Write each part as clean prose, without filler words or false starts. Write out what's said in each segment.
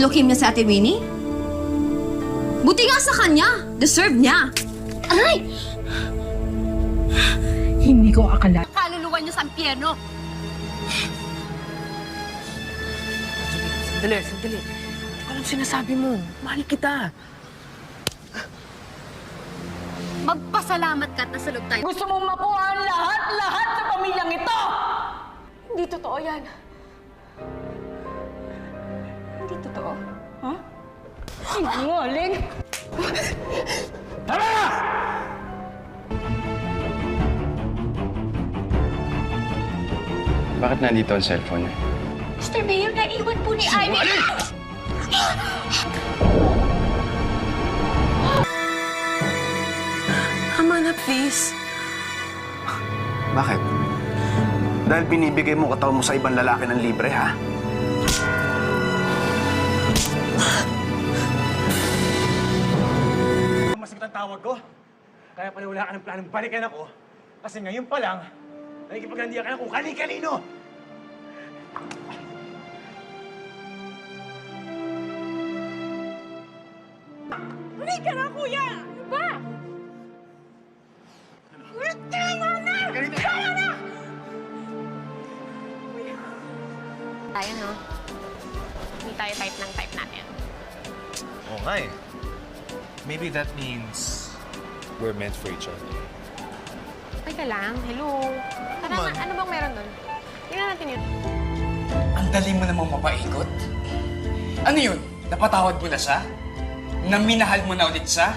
Ilokim niya si Ate Winnie? Buti nga sa kanya. Deserve niya. Aray! Hindi ko akala. Kaluluwa niya sa impyerno. Sandali. Anong sinasabi mo? Mahal kita. Magpasalamat ka at nasalog tayo. Gusto mong makuha ang lahat sa pamilyang ito! Hindi totoo yan. Hindi totoo. Ha? Sinungaling! Tama na! Bakit nandito ang cellphone niya? Mr. Mayor, naiwan po ni Ivy. Tama na, please. Bakit? Dahil binibigay mo katawan mo sa ibang lalaki ng libre, ha? Masagot ang tawag ko. Kaya pala wala ka ng planong balikan ako. Kasi ngayon pa lang, nakikipaglandian ka na kung kani-kanino. Halika na, kuya! Ano ba? Tama na! Tama na! Tayo, no? Hindi tayo type ng type natin. Oo nga eh. Maybe that means we're meant for each other. Teka lang, hello. Tara, ano bang meron doon? Tingnan natin yun. Ang dali mo namang mapaikot. Ano yun? Napatawad mo na siya? Naminahal mo na ulit siya?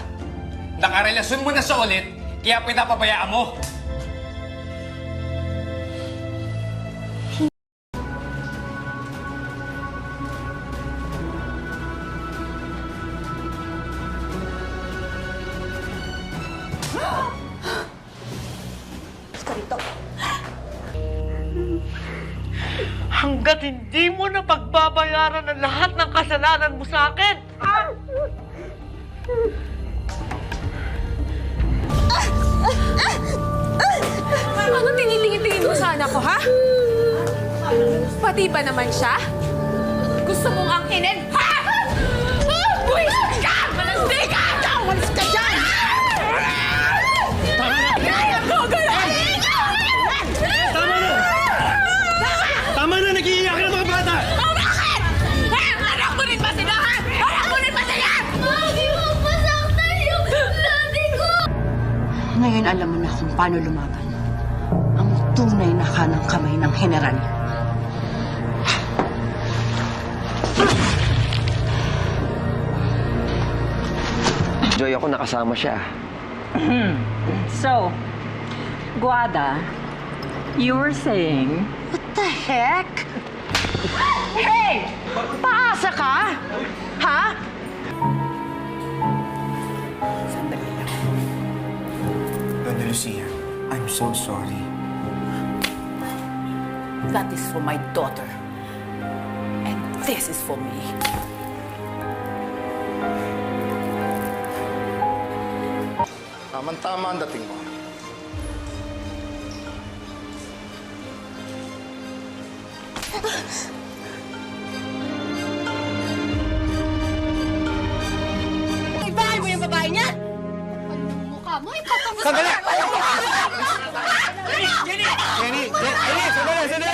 Nakarelasyon mo na siya ulit, kaya pinapabayaan mo? Hanggat hindi mo na pagbabayaran ang lahat ng kasalanan mo sa akin! Ano tinitingin-tingin mo sa anak ko, ha? Pati ba naman siya? Gusto mong angkinin, ha? Buwis ka! Malastig ka! Umalis ka dyan! Tama na! Tama na! Nag-iiyak ka ng mga bata! Bakit? Anak mo rin ba sila, ha? Anak mo rin ba sila? Mami, magpasaktan yung daddy ko! Ngayon alam mo na kung paano lumaban ang tunay na kanang kamay ng general. Joy, ako nakasama siya. So, Guada, you were saying... What the heck? Hey! Paasa ka? Ha? Sandali lang. Dona Lucia, I'm so sorry. That is for my daughter. And this is for me. Tama ang dating mo. Ibahay mo yung babae niyan! Anong mukha mo? Ipapagod Sandali! Jenny! Sandali!